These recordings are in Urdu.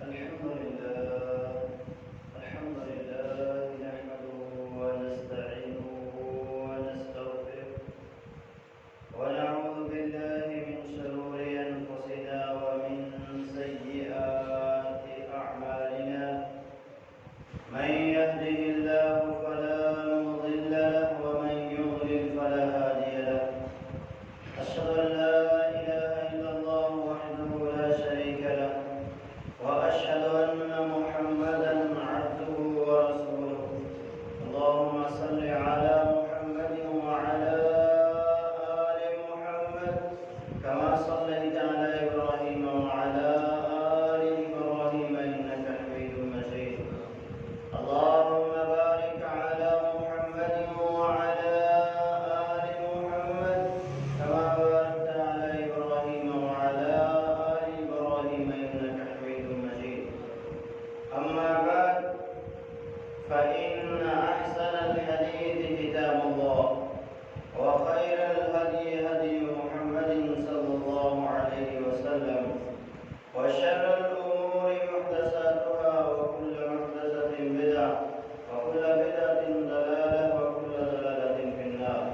الحمد لله نحمده ونستعينه ونستغفره ونعوذ بالله من شرور أنفسنا ومن سيئات أعمالنا من يهده الله فلا مضل له ومن يضلل فلا هادي له أشهد أن لا إله إلا الله وحده لا شريك له وأشهد أن محمدا عبده ورسوله اللهم صل على محمد وعلى آل محمد كما صليت على إبراهيم وعلى آل إبراهيم إنك حميد مجيد اللهم بارك على محمد وعلى آل محمد كما باركت على إبراهيم وعلى آل إبراهيم إنك حميد مجيد أما بعد فإن أحسن الحديث كتاب الله وخير الهدي هدي محمد صلى الله عليه وسلم وشر الأمور محدثاتها وكل محدثة بدعة وكل بدعة ضلالة وكل ضلالة في النار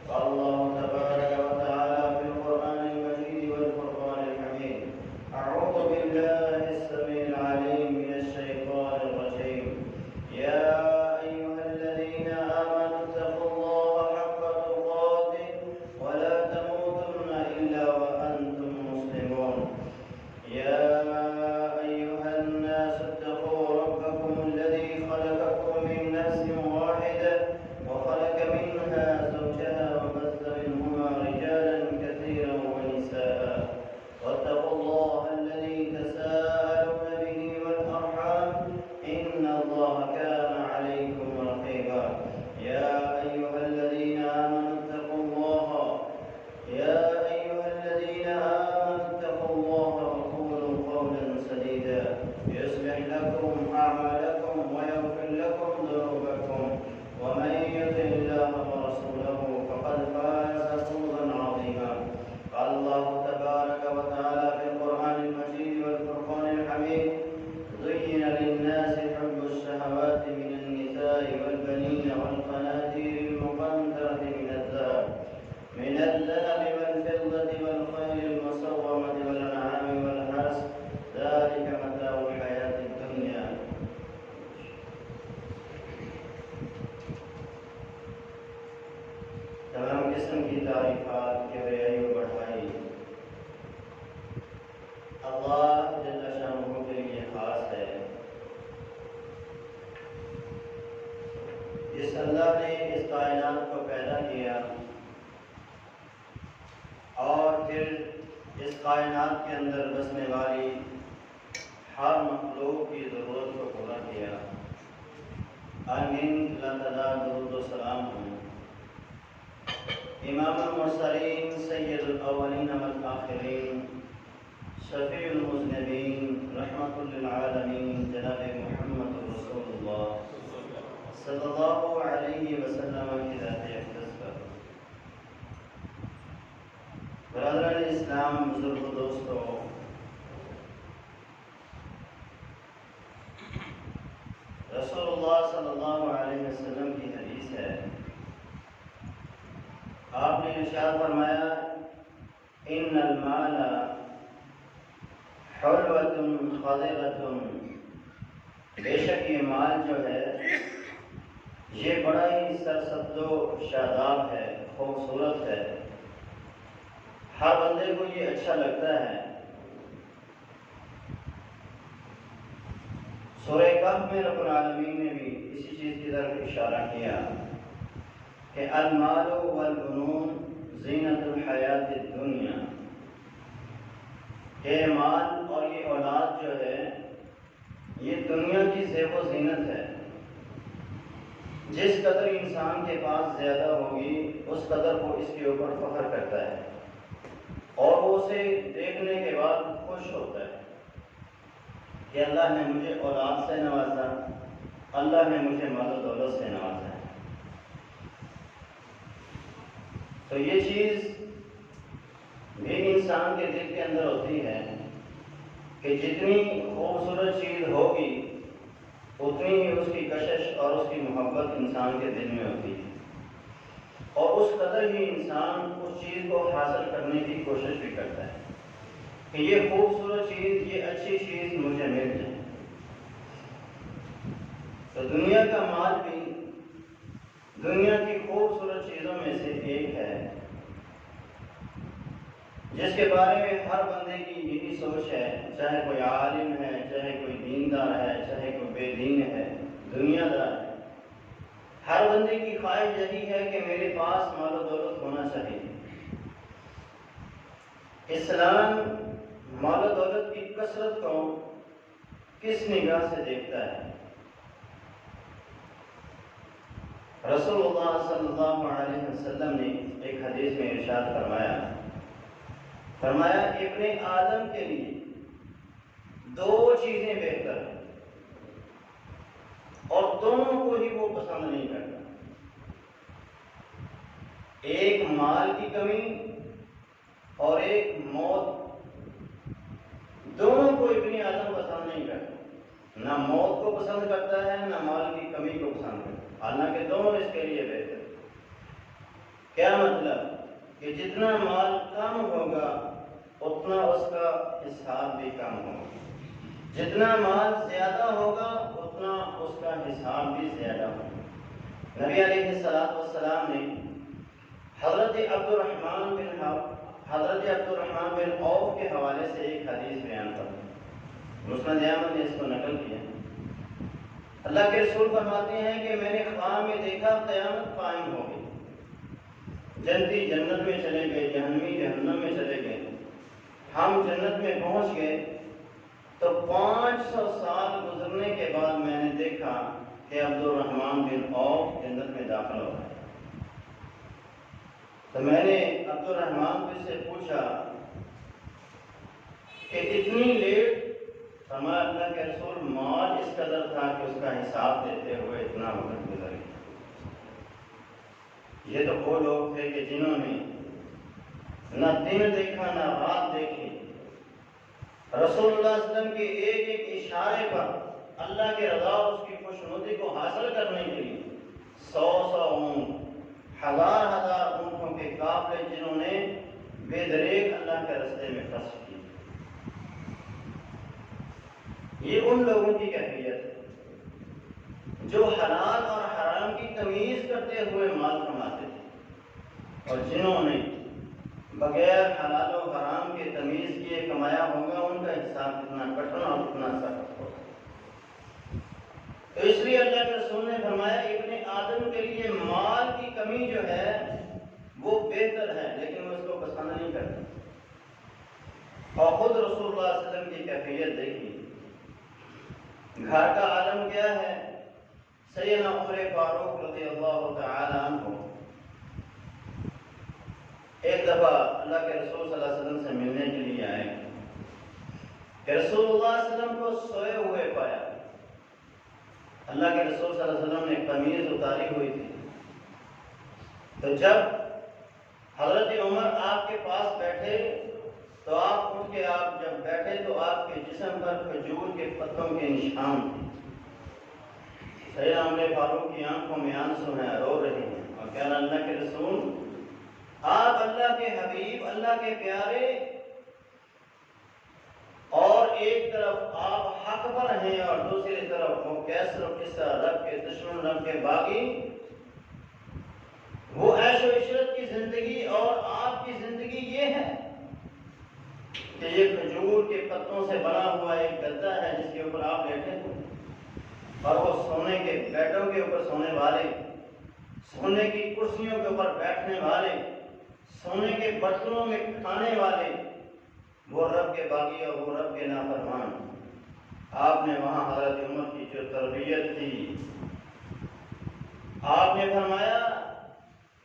قال الله تبارك وتعالى في القرآن المجيد والفرقان الحميد أعوذ بالله السميع العليم من الشيطان الرجيم يا أيها الذين آمنوا اتقوا الله حق تقاته ولا تموتن إلا وأنتم مسلمون يا أيها الناس اتقوا ربكم الذي خلقكم من نفس واحدة وخلق منها زوجها وبث منهما رجالا كثيرا ونساء واتقوا الله الذي تساءلون به والأرحام إن الله كان عليكم رقيبا يا أيها الذين آمنوا اتقوا الله وقولوا قولا سديدا يصلح لكم أعمالكم ويغفر لكم ذنوبكم ومن يطع الله ورسوله فقد فاز فوزا عظيما قال الله تبارك وتعالى في القرآن المجيد والفرقان الحميد زين للناس حب الشهوات من النساء والبنين والقناطير المقنطرة من الذهب والفضة والخيل المسومة والأنعام والحرث ذلك متاع الحياة الدنيا تمام قسم کی تعریفات کے بیائی و بڑھائی اللہ جل شانہ کے لیے خاص ہے. جس اللہ نے اس کائنات کو پیدا کیا اور پھر اس کائنات کے اندر بسنے والی ہر مخلوق کی ضرورت کو پورا کیا. آمین. اللہ تعالیٰ درود و سلام ہوں امام المرسلین سید الاولین والآخرین شفیع المذنبین رحمت للعالمین جناب محمد رسول اللہ صلی اللہ علیہ وسلم کی ذات اقدس پر. برادران اسلام، بزرگ دوستو، رسول اللہ صلی اللہ علیہ وسلم کی حدیث ہے. آپ نے ارشاد فرمایا ان المال حلوۃ خضرۃ، بے شک یہ مال جو ہے یہ بڑا ہی سرسبز و شاداب ہے، خوبصورت ہے، ہر بندے کو یہ اچھا لگتا ہے. سورہ کہف میں رب العالمین نے بھی اسی چیز کی طرف اشارہ کیا کہ المال والبنون زینت الحیات الدنیا، کہ مال اور یہ اولاد جو ہے یہ دنیا کی زیب و زینت ہے. جس قدر انسان کے پاس زیادہ ہوگی اس قدر وہ اس کے اوپر فخر کرتا ہے اور وہ اسے دیکھنے کے بعد خوش ہوتا ہے کہ اللہ نے مجھے اولاد سے نوازا، اللہ نے مجھے مال و دولت سے نوازا ہے. تو یہ چیز بھی انسان کے دل کے اندر ہوتی ہے کہ جتنی خوبصورت چیز ہوگی اتنی ہی اس کی کشش اور اس کی محبت انسان کے دل میں ہوتی ہے، اور اس قدر ہی انسان اس چیز کو حاصل کرنے کی کوشش بھی کرتا ہے کہ یہ خوبصورت چیز، یہ اچھی چیز مجھے مل جائے۔ تو دنیا کا مال بھی دنیا کی خوبصورت چیزوں میں سے ایک ہے، جس کے بارے میں ہر بندے کی یہی سوچ ہے، چاہے کوئی عالم ہے، چاہے کوئی دیندار ہے، چاہے کوئی بے دین ہے، دنیا دار ہے، ہر بندے کی خواہش یہی ہے کہ میرے پاس مال و دولت ہونا چاہیے۔ اسلام مال و دولت کی کثرت کو کس نگاہ سے دیکھتا ہے؟ رسول اللہ صلی اللہ علیہ وسلم نے ایک حدیث میں ارشاد فرمایا ابن آدم کے لیے دو چیزیں بہتر ہیں اور دونوں کو ہی وہ پسند نہیں کرتا، ایک مال کی کمی اور ایک موت۔ دونوں کو ابن آدم پسند نہیں کرتا، نہ موت کو پسند کرتا ہے نہ مال کی کمی کو پسند کرتا ہے، حالانکہ دونوں اس کے لیے بہتر۔ کیا مطلب؟ کہ جتنا مال کم ہوگا اتنا اس کا حساب بھی کم ہوگا، جتنا مال زیادہ ہوگا اتنا اس کا حساب بھی زیادہ ہوگا۔ نبی علیہ السلام نے حضرت عبد الرحمن بن عوف کے حوالے سے ایک حدیث بیان کی، مسند احمد نے اس کو نقل کیا۔ اللہ کے رسول فرماتے ہیں کہ میں نے خواب میں دیکھا قیامت قائم ہو گئی، جنتی جنت میں چلے گئے، جہنمی جہنم میں چلے گئے، ہم جنت میں پہنچ گئے تو 500 سال گزرنے کے بعد میں نے دیکھا کہ عبد الرحمن بن عوف جنت میں داخل ہو گئے۔ تو میں نے عبد الرحمن بن سے پوچھا کہ اتنی لیٹ؟ فرمایا اللہ کے رسول مال اس قدر تھا کہ اس کا حساب دیتے ہوئے اتنا وقت گزر گیا۔ یہ تو وہ لوگ تھے کہ جنہوں نے نہ دن دیکھا نہ رات دیکھی، رسول اللہ صلی اللہ علیہ وسلم کے ایک ایک اشارے پر اللہ کے رضا اور اس کی خوشنودی کو حاصل کرنے کے لیے 100 اونٹ، ہزار اونٹوں کے قافلے جنہوں نے بے دریغ اللہ کے راستے میں خرچ کی۔ یہ ان لوگوں کی کیفیت ہے جو حلال اور حرام کی تمیز کرتے ہوئے مال کماتے تھے، اور جنہوں نے بغیر حلال و حرام کے تمیز کیے کمایا ہوگا ان کا حساب کتنا کٹھن اور کتنا سخت ہوگا۔ تو اس لیے اللہ کے رسول نے فرمایا ابن آدم کے لیے مال کی کمی جو ہے وہ بہتر ہے، لیکن وہ اس کو پسند نہیں کرتا۔ اور خود رسول اللہ صلی اللہ علیہ وسلم کی کیفیت دیکھی، گھر کا عالم کیا ہے؟ سیدنا عمر فاروق رضی اللہ تعالی عنہ ایک دفعہ اللہ کے رسول صلی اللہ علیہ وسلم سے ملنے کے لیے آئے کہ رسول اللہ صلی اللہ علیہ وسلم کو سوئے ہوئے پایا۔ اللہ کے رسول صلی اللہ علیہ وسلم نے قمیض اتاری ہوئی تھی، تو جب حضرت عمر آپ کے پاس بیٹھے تو آپ اٹھ کے آپ جب بیٹھے تو آپ کے جسم پر کھجور کے پتوں کے نشان تھے۔ سیدنا عمر فاروق کی آنکھوں میں آنسو ہیں، رو رہے ہیں، اور کہہ رہا اللہ کے رسول آپ اللہ کے حبیب، اللہ کے پیارے، اور ایک طرف آپ حق پر ہیں اور دوسری طرف وہ کیسر و کسرا رب کے دشمن، رب کے باغی، وہ عیش و عشرت کی زندگی، اور آپ کی زندگی یہ ہے کہ یہ کھجور کے پتوں سے بنا ہوا ایک گدا ہے جس کے اوپر آپ بیٹھے ہیں، اور وہ سونے کے بیڈوں کے اوپر سونے والے، سونے کی کرسیوں کے اوپر بیٹھنے والے، سونے کے برتنوں میں کھانے والے، وہ رب کے باغی اور وہ رب کے نافرمان۔ آپ نے وہاں حضرت عمر کی جو تربیت کی، آپ نے فرمایا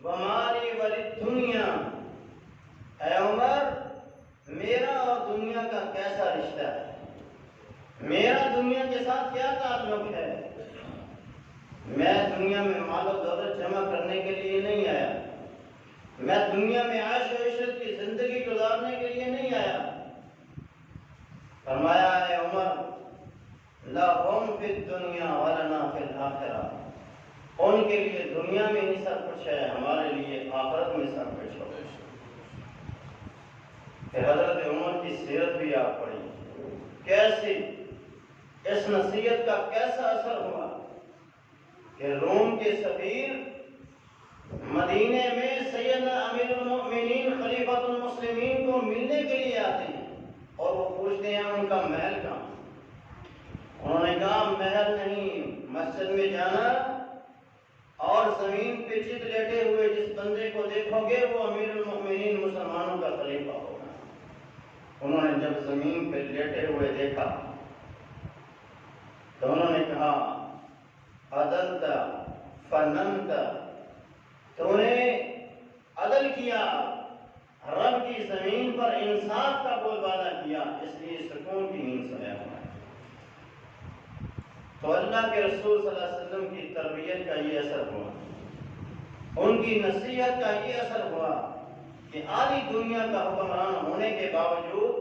وَمَالِي وَلِلدُّنْيَا، اے عمر میرا اور دنیا کا کیسا رشتہ ہے؟ میرا دنیا کے ساتھ کیا تعلق ہے؟ میں دنیا میں مال و دولت جمع کرنے کے لیے نہیں آیا، میں دنیا میں عیش و عشرت کی زندگی گزارنے کے لیے نہیں آیا۔ فرمایا لَهُمْ فِي الدُّنْيَا وَلَنَا فِي الْآخِرَةِ، ان کے لیے دنیا میں ہی سب کچھ ہے، ہمارے لیے آخرت میں سب کچھ ہو۔ پھر حضرت عمر کی سیرت بھی آپ پڑھی، کیسی اس نصیحت کا کیسا اثر ہوا کہ روم کے سفیر مدینے میں سیدنا امیر المؤمنین خلیفۃ المسلمین کو ملنے کے لیے آتے ہیں اور وہ پوچھتے ہیں ان کا محل کہاں؟ انہوں نے کہا محل نہیں، مسجد میں جانا اور زمین پہ چت لیٹے ہوئے جس بندے کو دیکھو گے وہ امیر المؤمنین مسلمانوں کا خلیفہ ہوگا۔ انہوں نے جب زمین پہ لیٹے ہوئے دیکھا تو انہوں نے کہا عدلت فننت، تو نے عدل کیا، رب کی زمین پر انصاف کا بول بالا کیا، اس لیے سکون کی نیند سویا ہوا ہے۔ تو اللہ کے رسول صلی اللہ علیہ وسلم کی تربیت کا یہ اثر ہوا، ان کی نصیحت کا یہ اثر ہوا کہ آدھی دنیا کا حکمران ہونے کے باوجود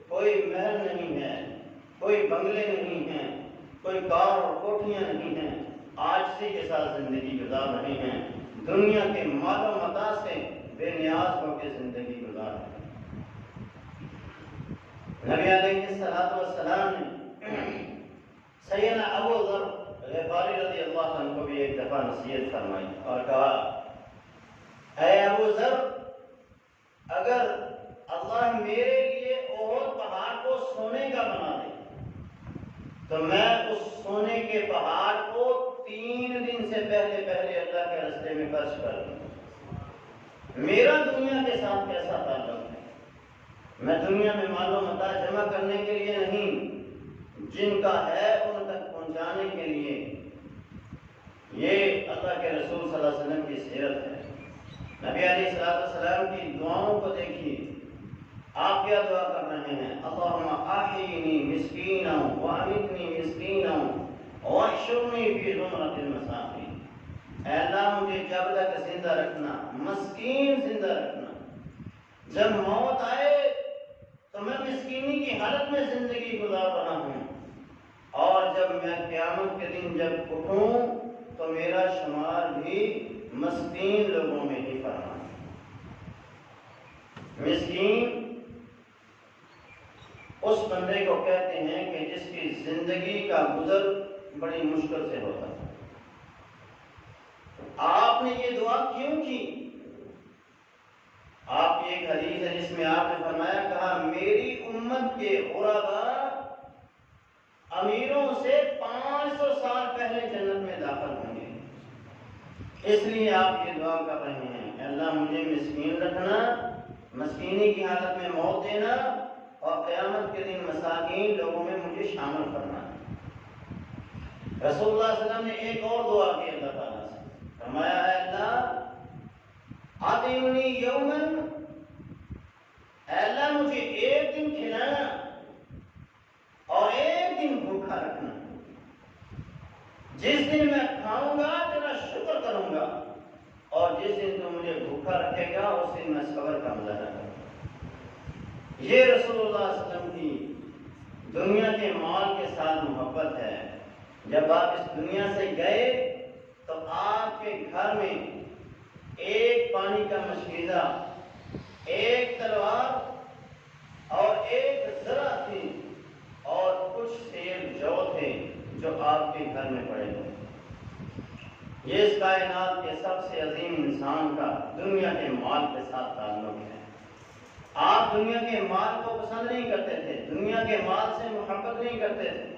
کوئی محل نہیں ہے، کوئی بنگلے نہیں ہیں، کوئی کار اور کوٹھیاں نہیں ہیں، عاجزی کے ساتھ زندگی گزار رہے ہیں، دنیا کے مال و متاع سے بے نیاز ہو کے زندگی گزار رہے ہیں۔ نبی علیہ السلام نے سیدنا ابو ذر غفاری رضی اللہ عنہ کو بھی ایک دفعہ نصیحت فرمائی اور کہا اے ابو ذر، اگر اللہ میرے لیے احد پہاڑ کو سونے کا بنا دے تو میں اس سونے کے پہاڑ کو 3 دن سے پہلے اللہ کے راستے میں خرچ کر دوں۔ میرا دنیا کے ساتھ کیسا تعلق ہے؟ میں دنیا میں مال و متاع جمع کرنے کے لیے نہیں، جن کا ہے ان تک پہنچانے کے لیے۔ یہ اللہ کے رسول صلی اللہ علیہ وسلم کی سیرت ہے۔ نبی علیہ السلام کی دعاؤں کو دیکھیے، آپ کیا دعا کر رہے ہیں؟ اللہم احیینی مسکینا وامیتنی مسکینا واحشرنی فی زمرۃ المساکین۔ اے اللہ مجھے جب تک زندہ رکھنا، مسکین زندہ رکھنا، جب موت آئے تو میں مسکینی کی حالت میں زندگی گزار رہا ہوں، اور جب میں قیامت کے دن جب اٹھوں تو میرا شمار بھی مسکین لوگوں میں ہی فرما۔ مسکین اس بندے کو کہتے ہیں کہ جس کی زندگی کا گزر بڑی مشکل سے ہوتا ہے۔ آپ نے یہ دعا کیوں کی؟ آپ کی ایک حدیث ہے جس میں آپ نے فرمایا، کہا میری امت کے غرباء امیروں سے 500 سال پہلے جنت میں داخل ہوں گے، اس لیے آپ یہ دعا کر رہے ہیں کہ اللہ مجھے مسکین رکھنا، مسکینی کی حالت میں موت دینا، اور قیامت کے دن مساکین لوگوں میں مجھے شامل کرنا۔ رسول اللہ صلی اللہ علیہ وسلم نے ایک اور دعا کی اللہ تعالیٰ سے، فرمایا ہے اللہ اطعمنی یوما، اے اللہ مجھے ایک دن کھلانا اور ایک دن بھوکا رکھنا، جس دن میں کھاؤں گا تیرا شکر کروں گا، اور جس دن تو مجھے بھوکا رکھے گا اس دن میں صبر کا مظاہرہ کروں گا۔ یہ رسول اللہ صلی اللہ علیہ وسلم کی دنیا کے مال کے ساتھ محبت ہے۔ جب آپ اس دنیا سے گئے تو آپ کے گھر میں ایک پانی کا مشکیزہ، ایک تلوار اور ایک ذرہ تھی اور کچھ سیب جو تھے جو آپ کے گھر میں پڑے ہوئے۔ یہ اس کائنات کے سب سے عظیم انسان کا دنیا کے مال کے ساتھ تعلق ہے۔ آپ دنیا کے مال کو پسند نہیں کرتے تھے، دنیا کے مال سے محبت نہیں کرتے تھے۔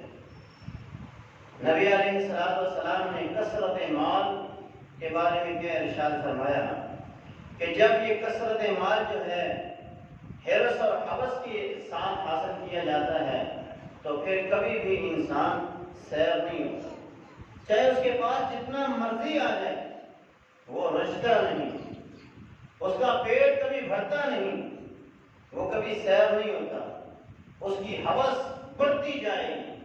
نبی علیہ السلام نے کثرت مال کے بارے میں کیا ارشاد فرمایا کہ جب یہ کثرت مال جو ہے حرص اور حوث کے ساتھ حاصل کیا جاتا ہے تو پھر کبھی بھی انسان سیر نہیں ہوتا، چاہے اس کے پاس جتنا مرضی آ جائے وہ رجتا نہیں، اس کا پیٹ کبھی بھرتا نہیں، وہ کبھی سیر نہیں ہوتا، اس کی حوث بڑھتی جائے گی۔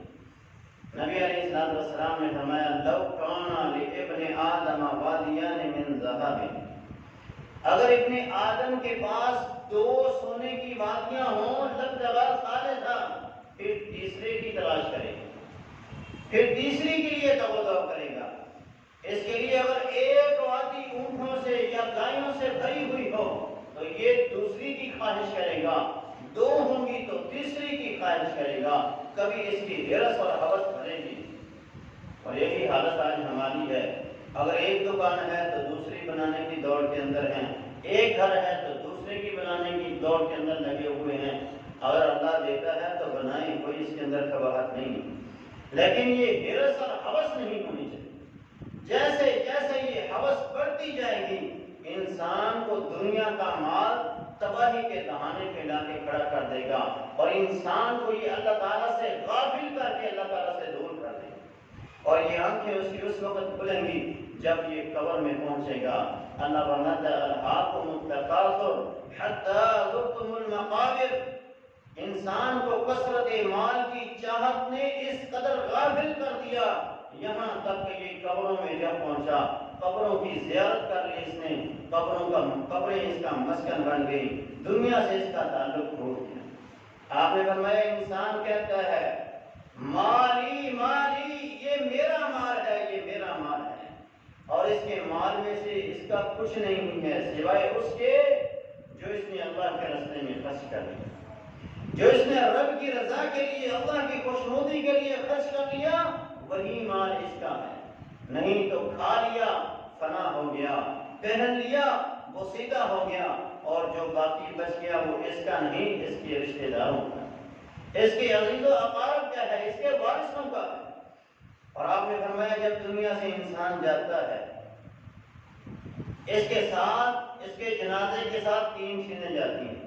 نبی علیہ السلام نے فرمایا لو کان لابن آدم وادیان من ذهب، اگر ابن آدم کے پاس 2 سونے کی وادیاں ہوں لبتغى ثالثا، پھر تیسرے کی تلاش کرے، پھر تیسری کے لیے تودع کرے گا. اس کے لیے اگر ایک وادی اونٹوں سے یا گایوں سے بھری ہوئی ہو تو یہ دوسری کی خواہش کرے گا، دو ہوں گی تو تیسری کی خواہش کرے گا. کبھی اس کی ہرس اور ہوس بڑھے گی. اور یہی حالت آج ہماری ہے. اگر ایک دکان ہے تو دوسری بنانے کی دوڑ کے اندر ہیں، ایک گھر ہے تو دوسرے کی بنانے کی دوڑ کے اندر لگے ہوئے ہیں. اگر اللہ دیتا ہے تو بنائیں، کوئی اس کے اندر قباحت نہیں، لیکن یہ ہرس اور ہوس نہیں ہونی چاہیے. جیسے جیسے یہ ہوس بڑھتی جائے گی انسان کو دنیا کا مال تباہی کے دہانے پہ لا کے کھڑا کر دے گا، اور انسان کو یہ اللہ تعالیٰ سے غافل کر کے اللہ تعالیٰ سے دور کر دے گا. اور یہ آنکھیں اس کی اس وقت کھلیں گی جب یہ قبر میں پہنچے گا. اللہ فرماتا ہے الہاکم التکاثر حتی زرتم المقابر. انسان کو کثرت مال کی چاہت نے اس قدر غافل کر دیا یہاں تک کہ یہ قبروں میں جب پہنچا، قبروں کی زیارت کر لی اس نے، قبریں اس کا مسکن بن گئی، دنیا سے اس کا تعلق ٹوٹ گیا. آپ نے فرمایا انسان کہتا ہے مالی مالی، یہ میرا مال ہے، یہ میرا مال ہے، اور اس کے مال میں سے اس کا کچھ نہیں ہے سوائے اس کے جو اس نے اللہ کے راستے میں خرچ کر دیا، جو اس نے رب کی رضا کے لیے اللہ کی خوشنودی کے لیے خرچ کر لیا، وہی مال اس کا ہے. نہیں تو کھا لیا فنا ہو گیا، پہن لیا وہ سیدھا ہو گیا، اور جو باقی بچ گیا وہ اس کا نہیں، اس کے رشتہ داروں کا، اس کے عزیز و اقارب کا ہے، اس کے وارثوں کا ہے. اور آپ نے فرمایا جب دنیا سے انسان جاتا ہے اس کے ساتھ، اس کے جنازے کے ساتھ 3 چیزیں جاتی ہیں.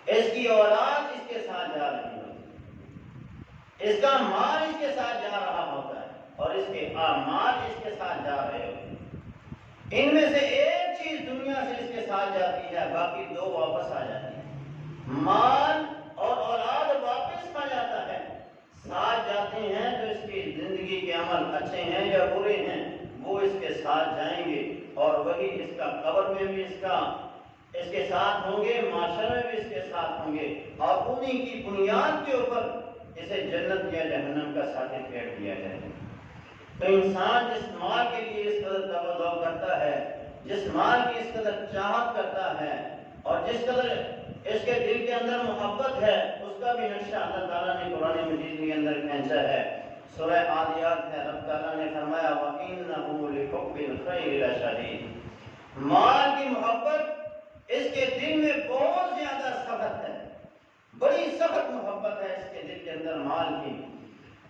اس کی اولاد اس کے ساتھ جا رہی ہوتی ہے، اس کا مال اس کے ساتھ جا رہا ہوتا ہے، اور اس کے اعمال اس کے ساتھ جا رہے ہوتے ہیں. ان میں سے ایک چیز دنیا سے اس کے ساتھ جاتی ہے، باقی 2 واپس آ جاتی ہیں. مال اور اولاد واپس آ جاتا ہے، ساتھ جاتے ہیں تو اس کی زندگی کے عمل اچھے ہیں یا برے ہیں وہ اس کے ساتھ جائیں گے، اور وہی اس کا قبر میں بھی اس کے ساتھ ہوں گے، معاشرے میں بھی اس کے ساتھ ہوں گے، اور انہی کی بنیاد کے اوپر اسے جنت یا جہنم کا سرٹیفکیٹ دیا جائے گا. تو انسان جس مال کے لیے اس قدر تودع کرتا ہے، جس مال کی اس قدر چاہت کرتا ہے، اور جس قدر اس کے دل کے اندر محبت ہے، اس کا بھی نقشہ اللہ تعالیٰ نے قرآن مجید کے اندر کھینچا ہے. سورہ عادیات میں رب تعالیٰ نے فرمایا وَإِنَّهُ لِحُبِّ الْخَيْرِ لَشَدِيدٌ. مال کی محبت اس کے دل میں بہت زیادہ سخت ہے، بڑی سخت محبت ہے اس کے دل کے اندر مال کی،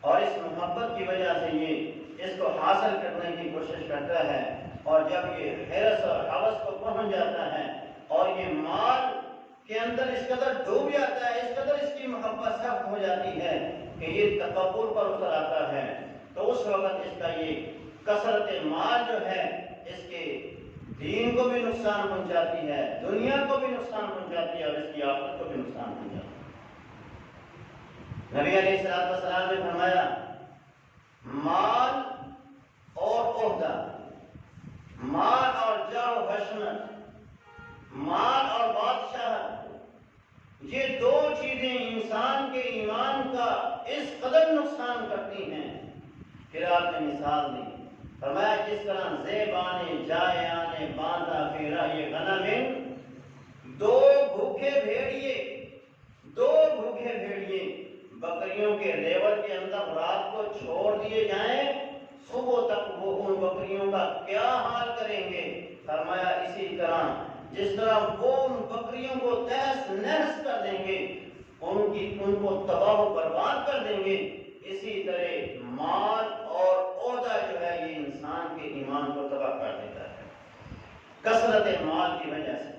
اور اس محبت کی وجہ سے یہ اس کو حاصل کرنے کی کوشش کرتا ہے. اور جب یہ حرص اور ہوس کو پہنچ جاتا ہے اور یہ مال کے اندر اس قدر ڈوب جاتا ہے، اس قدر اس کی محبت سخت ہو جاتی ہے کہ یہ تکبر پر اتر آتا ہے، تو اس وقت اس کا یہ کثرت مال جو ہے اس کے دین کو بھی نقصان پہنچاتی ہے، دنیا کو بھی نقصان پہنچاتی ہے، اور اس کی آخرت کو بھی نقصان پہنچاتی ہے. نبی علیہ السلام نے فرمایا مال اور عہدہ، مال اور جاہ و حشمت، مال اور بادشاہت، یہ 2 چیزیں انسان کے ایمان کا اس قدر نقصان کرتی ہیں. پھر آپ نے مثال دی، فرمایا جس طرح زیبانے جائیانے باندھا فی رعی غنم، 2 بھوکے بھیڑیے بکریوں کے ریوڑ کے اندر رات کو چھوڑ دیے جائیں، صبح تک وہ ان بکریوں کا کیا حال کریں گے. فرمایا اسی طرح جس طرح وہ ان بکریوں کو تہس نہس کر دیں گے، ان کو تباہ و برباد کر دیں گے، اسی طرح مال اور عہدہ جو ہے یہ انسان کے ایمان کو تباہ کر دیتا ہے کثرت مال کی وجہ سے.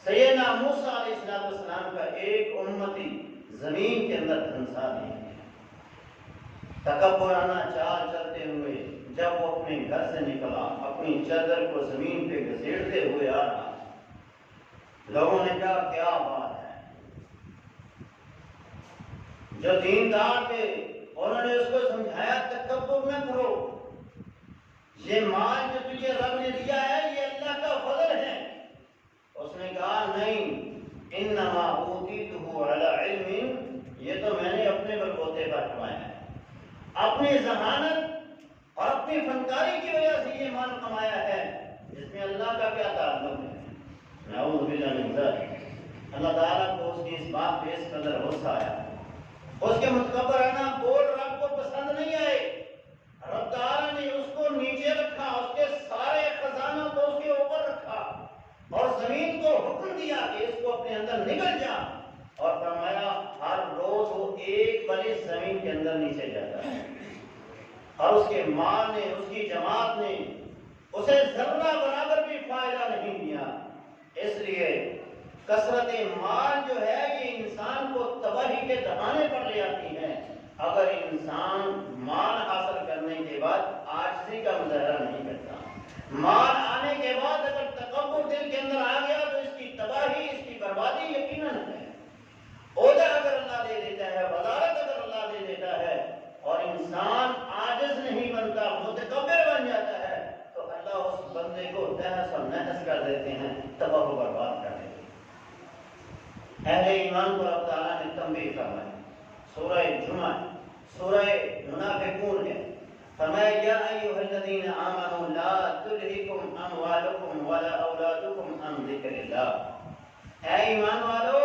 سیدنا موسیٰ علیہ السلام کا ایک امتی زمین کے اندر دھنسا دیا گیا. تکبرانہ چال چلتے ہوئے جب وہ اپنے گھر سے نکلا، اپنی چادر کو زمین پہ گھسیٹتے ہوئے آ رہا، لوگوں نے کہا کیا بات ہے. جو دیندار تھے انہوں نے اس کو سمجھایا تکبر نہ کرو، یہ مال جو تجھے رب نے دیا ہے یہ اللہ کا فضل ہے. اس نے کہا نہیں، انما اوتیتہ علی علم، یہ تو میں نے اپنے بلبوتے پر کمایا ہے. اپنی ذہانت اور اپنی فنکاری کی وجہ سے یہ مال کمایا ہے، اس میں اللہ کا کیا تعلق ہے؟ نعوذ باللہ من ذلک۔ اللہ تعالیٰ کو اس کی اس بات پہ اس قدر غصہ آیا، اس کے متکبرانہ بول رب کو پسند نہیں آئے، رب تعالیٰ نے اس کو نیچے رکھا، اس کے سارے خزانوں کو اس کے اوپر رکھا اور زمین کو حکم دیا کہ اس کو اپنے اندر نگل جا، اور فرمایا ہر روز وہ ایک بڑی زمین کے اندر نیچے جاتا ہے، اور اس کے مال نے، اس کی جماعت نے اسے ذرہ برابر بھی فائدہ نہیں دیا۔ اس لیے کثرت مال جو ہے یہ انسان کو تباہی کے دہانے پر لے آتی ہے۔ اگر انسان مال حاصل کرنے کے بعد عاجزی کا مظاہرہ نہیں کرتا، مال آنے کے بعد اگر تکبر دل کے اندر آ گیا تو اس کی تباہی، اس کی بربادی یقیناً ہے۔ عہدہ اگر اللہ دے دیتا ہے، وزارت اگر اللہ دے دیتا ہے اور انسان عاجز نہیں بنتا، متکبر بن جاتا ہے، تو اللہ اس بندے کو تہس اور نحس کر دیتے ہیں، تباہ و برباد کر دیتے ہیں۔ اہل ایمان کو رب تعالیٰ نے تنبیہ فرمائی، سورہ جمعہ، سورہ منافقون ہے، فرمایا یا ایھا الذین آمنوا لا تلہکم اموالکم ولا اولادکم عن ذکر اللہ۔ اے ایمان والو،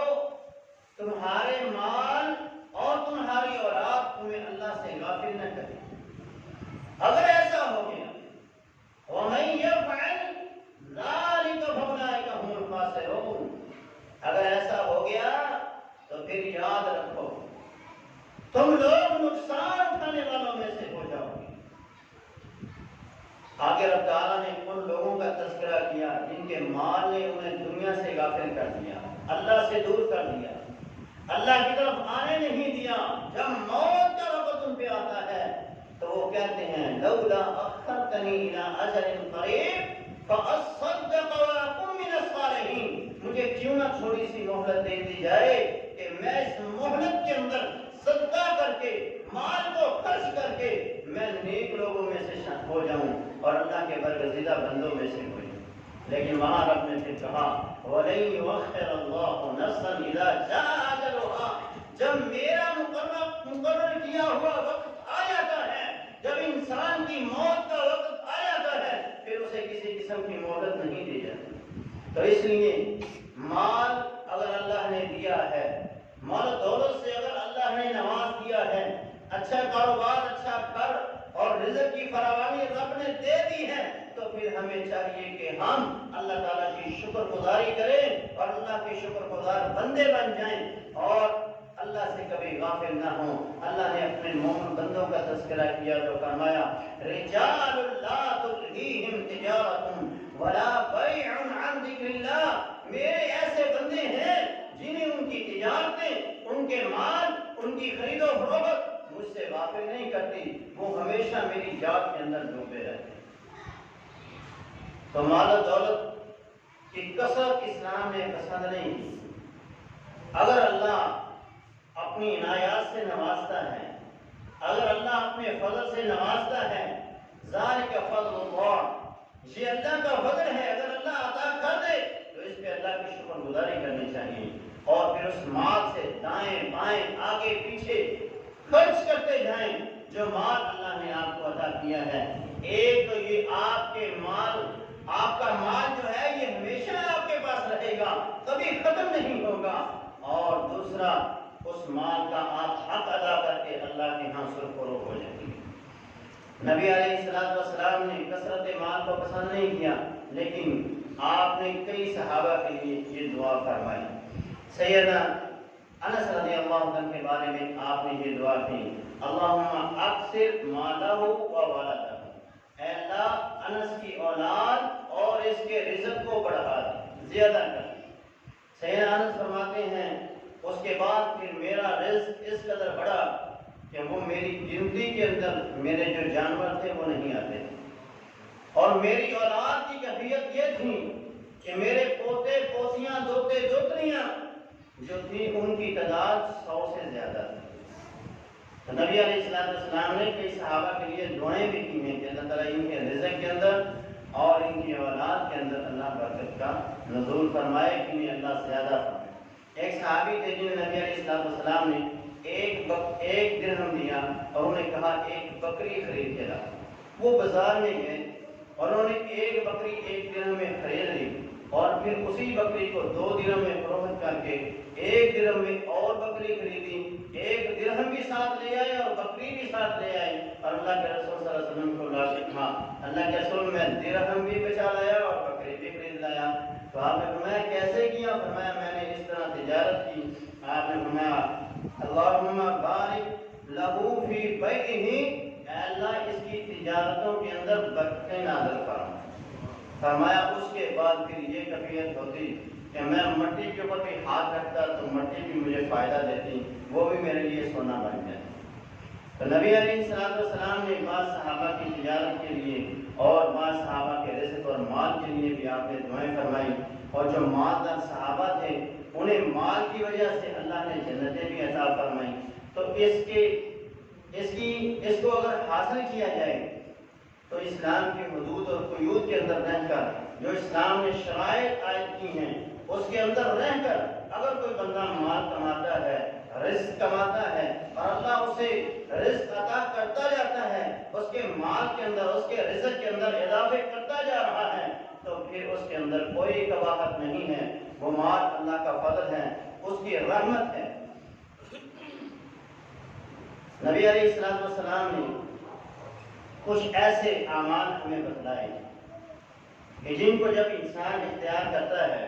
تمہارے مال اور تمہاری اولاد تمہیں اللہ سے غافل نہ کرے۔ اگر ایسا ہو گیا وَمَن يَفْعَلْ ذَلِكَ فَأُولَٰئِكَ هُمُ الْخَاسِرُونَ، اگر ایسا ہو گیا تو پھر یاد رکھو تم لوگ نقصان اٹھانے والوں میں سے ہو جاؤ گے۔ آگے رب تعالیٰ نے ان لوگوں کا تذکرہ کیا جن کے مال نے انہیں دنیا سے غافل کر دیا، اللہ سے دور کر دیا، اللہ کی طرف آنے نہیں دیا۔ جب موت کا وقت ان پہ آتا ہے تو وہ کہتے ہیں لولا اخرتنی الی اجل قریب فاصدق واکن من الصالحین، مجھے کیوں نہ تھوڑی سی مہلت دے دی جائے کہ میں اس مہلت کے اندر صدقہ کر کے، مال کو خرچ کر کے میں نیک لوگوں میں سے ہو جاؤں اور اللہ کے برگزیدہ بندوں میں سے ہو جاؤں۔ لیکن وہاں رب نے پھر کہا وَلَن يُؤَخِّرَ اللَّهُ نَفْسًا إِذَا جَاءَ أَجَلُهَا، جب میرا مقرر کیا ہوا وقت آ جاتا ہے، جب انسان کی موت کا وقت آ جاتا ہے، پھر اسے کسی قسم کی مہلت نہیں دی جاتی۔ تو اس لیے مال اگر اللہ نے دیا ہے، مال دولت سے اگر اللہ نے نواز دیا ہے، اچھا کاروبار، اچھا گھر اور رزق کی فراوانی رب نے دے دی ہے، تو پھر ہمیں چاہیے کہ ہم اللہ تعالیٰ کی شکر گزاری کریں اور اللہ کے شکر گزار بندے بن جائیں اور اللہ سے کبھی غافل نہ ہوں۔ اللہ نے اپنے مومن بندوں کا تذکرہ کیا تو فرمایا رجال لا تلہیہم تجارت ولا بیع عن ذکر اللہ، میرے ایسے بندے ہیں جنہیں ان کی تجارتیں، ان کے مال، ان کی خرید و فروخت مجھ سے غافل نہیں کرتی، وہ ہمیشہ میری یاد کے اندر ڈوبے رہتے ہیں۔ تو مال و دولت کی کثرت اسلام نے پسند نہیں کی۔ اگر اللہ اپنی عنایات سے نوازتا ہے، اگر اللہ اپنے فضل سے نوازتا ہے، ذالک فضل اللہ، یہ اللہ کا فضل ہے، اگر اللہ عطا کر دے تو اس پہ اللہ کی شکر گزاری کرنی چاہیے اور پھر اس مال سے دائیں بائیں آگے پیچھے خرچ کرتے جائیں جو مال اللہ نے آپ کو عطا کیا ہے۔ ایک تو یہ آپ کے مال، آپ کا مال جو ہے یہ ہمیشہ آپ کے پاس رہے گا، کبھی ختم نہیں ہوگا، اور دوسرا اس مال کا آپ حق ادا کر کے اللہ کے ہاں سرفروغ ہو جائیں گے۔ نبی علیہ السلام نے کثرت مال کو پسند نہیں کیا، لیکن آپ نے کئی صحابہ کے لیے یہ دعا فرمائی۔ سیدنا انس رضی اللہ عنہ کے بارے میں آپ نے یہ دعا کی اللہم اکثر مالہ و ولدہ، اے اللہ انس کی اولاد اور اس کے رزق کو بڑھا دے، زیادہ کر دے۔ سیدنا انس فرماتے ہیں اس کے بعد پھر میرا رزق اس قدر بڑھا کہ وہ میری گنتی کے اندر میرے جو جانور تھے وہ نہیں آتے تھے، اور میری اولاد کی کیفیت یہ تھی کہ میرے پوتے پوتیاں دوتے دوتریاں جو تھی ان کی تعداد 100 سے زیادہ تھی۔ تو نبی علیہ السلام نے کئی صحابہ کے لیے دعائیں بھی کی ہیں کہ اللہ تعالیٰ ان کے رزق کے اندر اور ان کی اولاد کے اندر اللہ برکت کا نزول فرمائے کہ انہیں اللہ زیادہ فرمائے۔ ایک صحابی تھے جنہیں نبی علیہ السلام نے ایک درہم دیا اور انہوں نے کہا ایک بکری خرید کے لا۔ وہ بازار میں گئے اور انہوں نے ایک بکری 1 درہم میں خرید لی اور پھر اسی بکری کو 2 درہم میں فروخت کر کے 1 درہم میں اور بکری خریدی، 1 درہم بھی ساتھ لے آئے اور بکری بھی ساتھ لے آئے، اور اللہ کے رسول صلی اللہ علیہ وسلم کو لا کے کہا اللہ کے رسول میں درہم بھی بچا لایا اور بکری بھی خرید لایا۔ تو آپ نے فرمایا کیسے کیا؟ فرمایا میں نے اس طرح تجارت کی۔ آپ نے فرمایا اللہم بارک لہو فی بیعہ، اے اللہ اس کی تجارتوں کے اندر برکتیں نازل فرما۔ فرمایا اس کے بعد پھر یہ کیفیت ہوتی کہ میں مٹی کے اوپر بھی ہاتھ رکھتا تو مٹی بھی مجھے فائدہ دیتی، وہ بھی میرے لیے سونا بن جائے۔ تو نبی علیہ السلام نے بعض صحابہ کی تجارت کے لیے اور بعض صحابہ کے رزق اور مال کے لیے بھی آپ نے دعائیں فرمائی، اور جو مالدار صحابہ تھے انہیں مال کی وجہ سے اللہ نے جنتیں بھی عطا فرمائی۔ تو اس کو اگر حاصل کیا جائے تو اسلام کی حدود اور قیود کے اندر رہ کر، جو اسلام نے شرائط عائد کی ہیں اس کے اندر رہ کر اگر کوئی بندہ مال کماتا ہے، رزق کماتا ہے اور اللہ اسے رزق عطا کرتا جاتا ہے، اس کے مال کے اندر، اس کے رزق کے اندر اضافے کرتا جا رہا ہے، تو پھر اس کے اندر کوئی قباحت نہیں ہے، وہ مال اللہ کا فضل ہے، اس کی رحمت ہے۔ نبی علیہ السلام نے کچھ ایسے اعمال ہمیں بتلائے کہ جن کو جب انسان اختیار کرتا ہے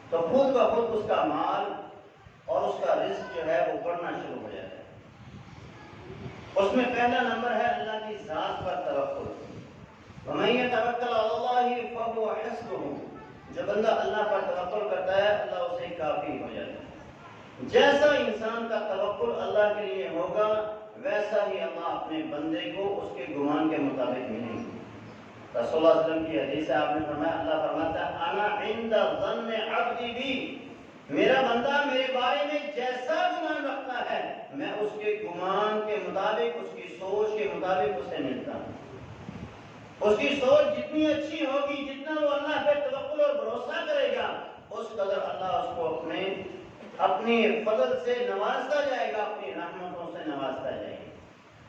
تو خود بخود اس کا مال اور اس کا رزق جو ہے وہ بڑھنا شروع ہو جاتا ہے۔ اس میں پہلا نمبر ہے اللہ کی ذات پر توکل۔ وَمَن يَتَوَكَّلْ عَلَى اللَّهِ فَهُوَ حَسْبُهُ، جو بندہ اللہ پر توکل کرتا ہے اللہ اسے کافی ہو جاتا ہے۔ جیسا انسان کا توکل اللہ کے لیے ہوگا ویسا ہی اللہ اپنے بندے کو اس کے گمان کے مطابق ملے گی۔ رسول اللہ صلی اللہ علیہ وسلم کی حدیث ہے، آپ نے فرمایا اللہ فرماتا ہے انا عند ظن عبدی بی، میرا بندہ میرے بارے میں جیسا گمان رکھتا ہے میں اس کے گمان کے مطابق، اس کی سوچ کے مطابق اسے ملتا ہوں۔ اس کی سوچ جتنی اچھی ہوگی، جتنا وہ اللہ پہ توکل اور بھروسہ کرے گا، اس قدر اللہ اس کو اپنی فضل سے نوازتا جائے گا، اپنی رحمتوں سے نوازتا جائے گا۔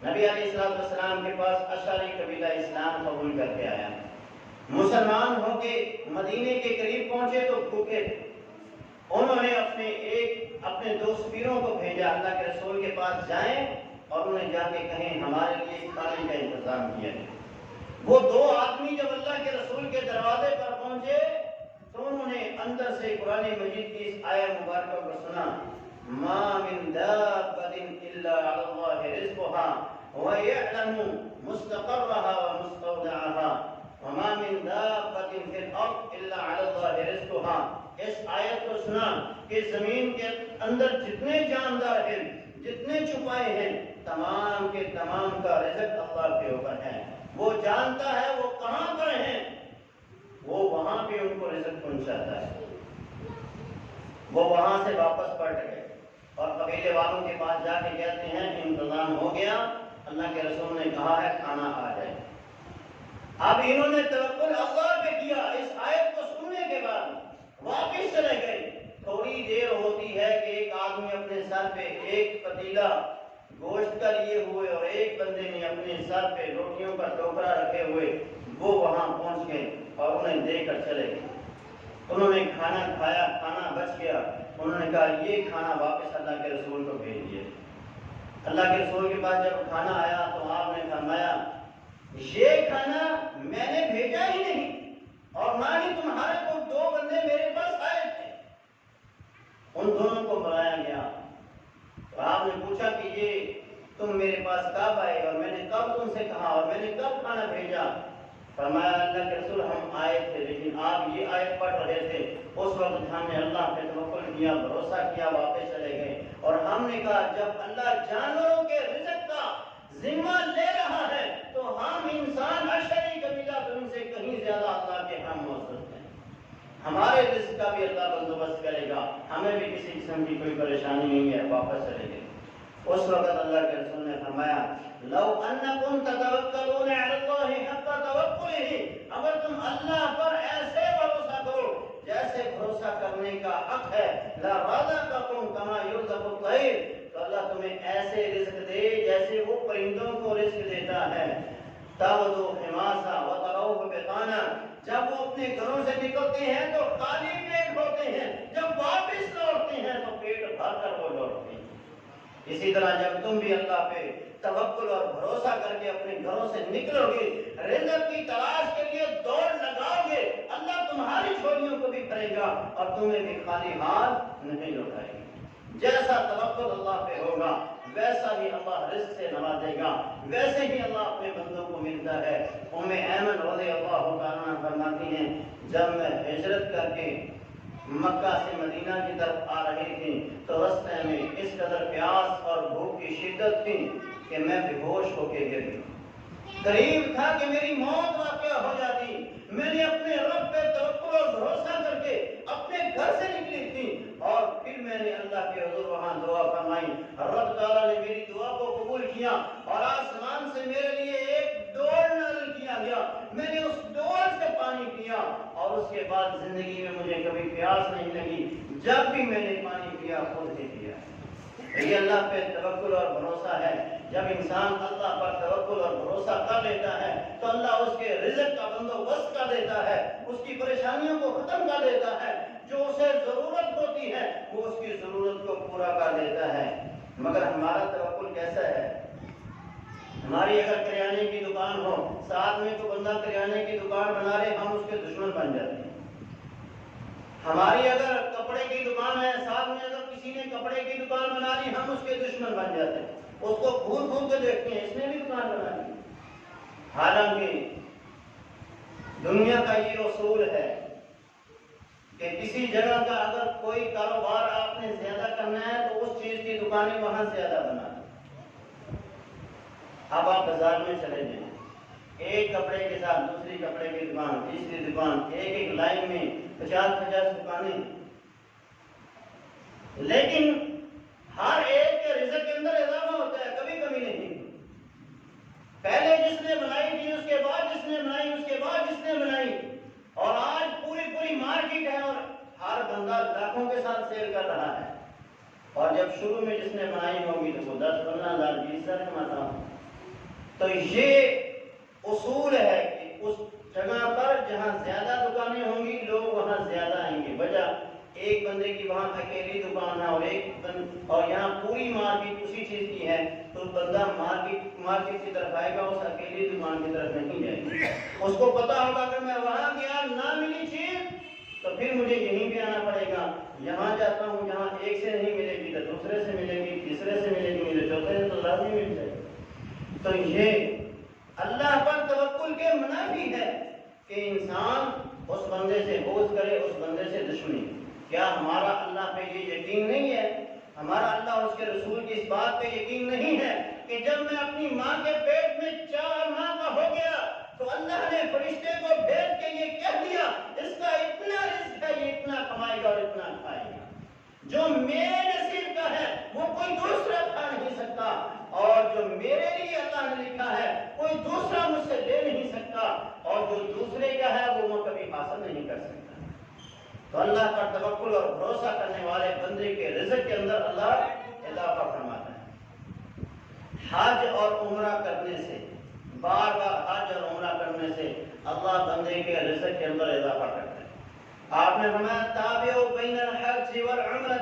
نبی علیہ السلام کے پاس اشعری قبیلہ اسلام قبول کر کے آیا، مسلمان ہو کے مدینے کے قریب پہنچے تو بھوکے تھے۔ انہوں نے اپنے 2 سفیروں کو بھیجا اللہ کے رسول کے پاس جائیں اور انہیں جا کے کہیں ہمارے لیے کھانے کا انتظام کیا ہے۔ وہ 2 آدمی جب اللہ کے رسول کے دروازے پر پہنچے تو انہوں نے اندر سے قرآن مجید کی اس آیت مبارکہ کو سنا، ما من دابۃ الا علی اللہ رزقها ويعلم مستقرها ومستودعها وما من دابۃ فی الارض الا علی اللہ رزقها۔ اس آیت کو سنا کہ زمین کے اندر جتنے جاندار ہیں، جتنے چھپائے ہیں، تمام کے تمام کا رزق اللہ کے اوپر ہے۔ وہ جانتا ہے وہ کہاں پر ہیں، وہ وہاں پہ ان کو رزق پہنچاتا ہے۔ وہ وہاں سے واپس پلٹ گئے اور قبیلے والوں کے پاس جا کے کہتے ہیں انتظام ہو گیا، اللہ کے رسول نے کہا ہے کھانا آ جائے۔ اب انہوں نے توکل اللہ پہ کیا، اس آیت کو سننے کے بعد واپس چلے گئے۔ تھوڑی دیر ہوتی ہے کہ ایک آدمی اپنے سر پہ ایک پتیلا گوشت کا لیے ہوئے اور ایک بندے نے اپنے سر پہ روٹیوں کا ٹوکرا رکھے ہوئے وہ وہاں پہنچ گئے اور انہیں دے کر چلے گئے۔ انہوں نے کھانا کھایا، کھانا بچ گیا، انہوں نے کہا یہ کھانا واپس اللہ کے رسول کو بھیج دیے۔ اللہ کے رسول کے پاس جب کھانا آیا تو آپ نے فرمایا یہ کھانا میں نے بھیجا ہی نہیں اور نہ ہی تمہارے کو 2 بندے میرے پاس آئے تھے۔ ان دونوں کو بلایا گیا تو آپ نے پوچھا کہ یہ تم میرے پاس کب آئے اور میں نے کب تم سے کہا اور میں نے کب کھانا بھیجا؟ فرمایا اللہ کے رسول ہم آئے تھے لیکن آپ یہ آیت پڑھ رہے تھے، اس وقت ہم نے اللہ پہ توکل کیا، بھروسہ کیا، واپس چلے گئے اور ہم نے کہا جب اللہ جانوروں کے رزق کا ذمہ لے رہا ہے تو ہم انسان اشعری قبیلہ ان سے کہیں زیادہ اللہ کے ہم موصوف ہیں، ہمارے رزق کا بھی اللہ بندوبست کرے گا، ہمیں بھی کسی قسم کی کوئی پریشانی نہیں ہے، واپس چلے گئے۔ اس وقت اللہ کے رسول نے فرمایا لو انکم تتوکلون علی اللہ حق توکلہ، اگر تم اللہ پر ایسے بھروسہ کرو جیسے بھروسہ کرنے کا حق ہے، لرزقکم کما یرزق الطیر، الطير، تو اللہ تمہیں ایسے رزق دے جیسے وہ پرندوں کو رزق دیتا ہے. تغدو خماسا وتروح بطانا، جب وہ اپنے گھروں سے نکلتے ہیں تو خالی پیٹ ہوتے ہیں، جب واپس لوٹتے ہیں تو پیٹ بھر کر وہ لوٹتے ہیں. اسی طرح جب تم بھی اللہ پہ توکل اور بھروسہ کر کے اپنے گھروں سے نکلو گے، رزق کی تلاش کے لیے دوڑ لگاؤ گے، اللہ تمہاری جھولیوں کو بھی بھرے گا اور تمہیں بھی خالی ہاتھ نہیں لوٹائے گا. جیسا توکل اللہ پہ ہوگا ویسا ہی اللہ رزق سے نوازے گا، ویسے ہی اللہ اپنے بندوں کو ملتا ہے. ام ایمن رضی اللہ تعالیٰ عنہ فرماتی ہیں جب میں ہجرت کر کے مکہ سے مدینہ کی طرف آ رہی تھی تو راستے میں اس قدر پیاس اور بھوک کی شدت تھی کہ میں بے ہوش ہو کے گر گئی. قریب تھا کہ میری موت واقع ہو جاتی. میں نے اپنے رب پہ توکل اور بھروسہ کر کے اپنے گھر سے نکلی تھی اور پھر میں نے اللہ کے حضور وہاں دعا فرمائی. رب تعالیٰ نے میری دعا کو قبول کیا اور آسمان سے میرے لیے ایک ڈول نازل کیا گیا. میں نے اس ڈول سے پانی پیا اور اس کے بعد زندگی میں مجھے کبھی پیاس نہیں لگی. جب بھی میں نے پانی پیا خود ہی پیا. یہ اللہ پہ توکل اور بھروسہ ہے. جب انسان اللہ پر توکل اور بھروسہ کر لیتا ہے تو اللہ اس کے رزق کا بندوبست کر دیتا ہے، اس کی پریشانیوں کو ختم کر دیتا ہے. جو اسے ضرورت ہوتی ہے وہ اس کی ضرورت کو پورا کر دیتا ہے. مگر ہمارا توکل کیسا ہے؟ ہماری اگر کریانے کی دکان ہو، ساتھ میں تو بندہ کریانے کی دکان بنا رہے، ہم اس کے دشمن بن جاتے ہیں. ہماری اگر کپڑے کی دکان ہے، ساتھ میں اگر کسی نے کپڑے کی دکان بنا لی، ہم اس کے دشمن بن جاتے ہیں. اس کو گھور گھور کے دیکھتے ہیں اس نے بھی دکان بنا لی. حالانکہ دنیا کا یہ اصول ہے کہ کسی جگہ کا اگر کوئی کاروبار آپ نے زیادہ کرنا ہے تو اس چیز کی دکانیں وہاں زیادہ بنا. اب آپ بازار میں چلے جائیں، ایک کپڑے کے ساتھ دوسری کپڑے کی دکان، تیسری دکان، ایک لائن میں 50 دکانیں، لیکن ہر ایک کے رزق کے اندر اضافہ ہوتا ہے، کبھی کمی نہیں. پہلے جس نے بنائی تھی، اس کے بعد جس نے بنائی، اس کے بعد جس نے بنائی، اور آج پوری مارکیٹ ہے اور ہر بندہ لاکھوں کے ساتھ سیل کر رہا ہے. اور جب شروع میں جس نے بنائی ہوگی تو وہ 10-15,000 20,000 کماتا ہوں. تو یہ اصول ہے کہ اس جگہ پر جہاں زیادہ دکانیں ہوں گی لوگ وہاں زیادہ آئیں گے. وجہ ایک بندے کی وہاں اکیلی دکان ہے اور یہاں پوری مارکیٹ اسی چیز کی ہے، تو بندہ مارکیٹ کی طرف آئے گا، اس اکیلی دکان کی طرف نہیں جائے گا. اس کو پتا ہوگا کہ میں وہاں گیا نہ ملی چیز تو پھر مجھے یہیں پہ آنا پڑے گا. یہاں جاتا ہوں جہاں ایک سے نہیں ملے گی تو دوسرے سے ملے گی، تیسرے سے ملے گی، میرے چوتھے سے تو لازمی مل جائے گی. تو یہ اللہ پر توکل کے منافی ہے کہ انسان اس بندے سے بغض کرے، اس بندے سے دشمنی. کیا ہمارا اللہ پہ یہ یقین نہیں ہے؟ ہمارا اللہ اور اس کے رسول کی اس بات پہ یقین نہیں ہے کہ جب میں اپنی ماں کے پیٹ میں 4 ماہ کا ہو گیا تو اللہ نے فرشتے کو بھیج کے یہ کہہ دیا اس کا اتنا رزق ہے، یہ اتنا کمائے گا اور اتنا کھائے گا. جو میرے نصیب کا ہے وہ کوئی دوسرا کھا نہیں سکتا، اور جو میرے لیے اللہ نے لکھا ہے کوئی دوسرا مجھ سے لے نہیں سکتا، اور جو دوسرے کا ہے وہ کبھی حاصل نہیں کر سکتا. تو اللہ کا توکل اور بھروسہ کرنے والے بندے کے رزق کے اندر اللہ اضافہ فرماتا ہے. حج اور عمرہ کرنے سے، بار بار حج اور عمرہ کرنے سے اللہ بندے کے رزق کے اندر اضافہ کرتا ہے. آپ نے فرمایا تابعوا بین الحج والعمرہ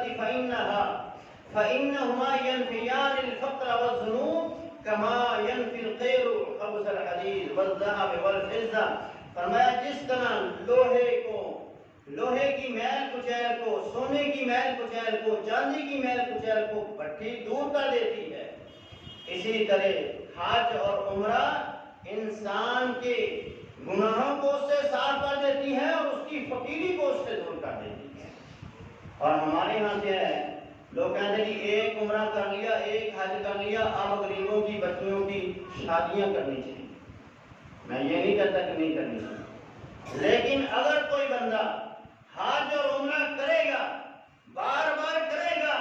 فإنهما ينفيان الفقر والذنوب كما ينفي القير خبث الحديد والذهب والفضة. فرمایا جس طرح لوہے کی میل کچیل کو، سونے کی میل کچیل کو، چاندی کی میل کچیل کو بھٹی دور کر دیتی ہے، اسی طرح حج اور عمرہ انسان کے گناہوں کو اس سے صاف کر دیتی ہے اور اس کی فقیری کو اس سے دور کر دیتی ہے. اور ہمارے یہاں کیا ہے، لوگ کہتے ہیں کہ ایک عمرہ کر لیا، ایک حج کر لیا، اب غریبوں کی بچیوں کی شادیاں کرنی چاہیے. میں یہ نہیں کہتا کہ نہیں کرنی چاہیے، لیکن اگر کوئی بندہ حج اور عمرہ کرے گا، بار بار کرے گا،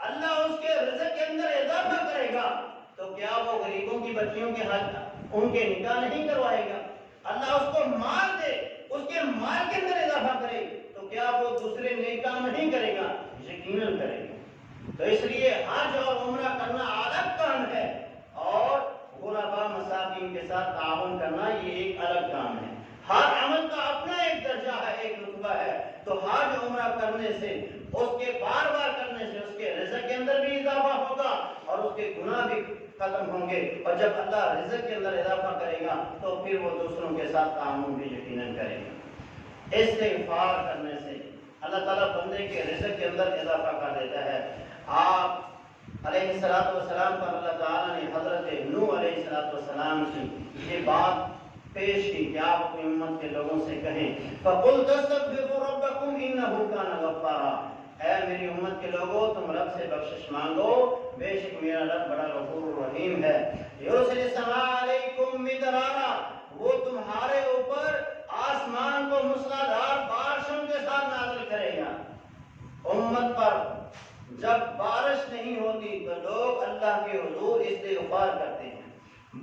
اللہ اس کے رزق کے اندر اضافہ کرے گا، تو کیا وہ غریبوں کی بچیوں کے حج ان کے نکاح نہیں کروائے گا؟ اللہ اس کو مال دے، اس کے مال کے اندر اضافہ کرے تو کیا وہ دوسرے نیک کام نہیں کرے گا؟ یقیناً کرے گا. تو تو اس لیے حج اور عمرہ کرنا الگ کام ہے، اور غربا مساکین کے ساتھ تعاون کرنا یہ ایک الگ کام ہے۔ ہر عمل کا اپنا ایک درجہ ہے، ایک رتبہ ہے۔ تو حج عمرہ کرنے سے، اس کے بار بار کرنے سے، اس کے رزق کے اندر بھی اضافہ ہوگا اور اس کے گناہ بھی ختم ہوں گے، اور جب اللہ رزق کے اندر اضافہ کرے گا تو پھر وہ دوسروں کے ساتھ تعاون بھی یقیناً کرے گا۔ استغفار کرنے سے اللہ تعالیٰ بندے کے رزق کے اندر اضافہ کر دیتا ہے۔ آپ علیہ السلام پر اللہ تعالیٰ نے حضرت نوح علیہ السلام کی یہ بات پیش کی کہ آپ اپنی امت کے لوگوں سے کہیں فَقُلْ تَسْتَغْفِرُوا رَبَّكُمْ إِنَّهُ كَانَ غَفَّارًا، اے میری امت کے لوگوں تم رب سے بخشش مانگو، بے شک میرا رب بڑا غفور رحیم ہے۔ يُرْسِلِ السَّمَاءَ عَلَيْكُمْ مِدْرَارًا، وہ تمہارے اوپر آسمان کو موسلادھار بارشوں کے ساتھ نازل کرے گا۔ امت پر جب بارش نہیں ہوتی تو لوگ اللہ کے حضور استغفار کرتے ہیں،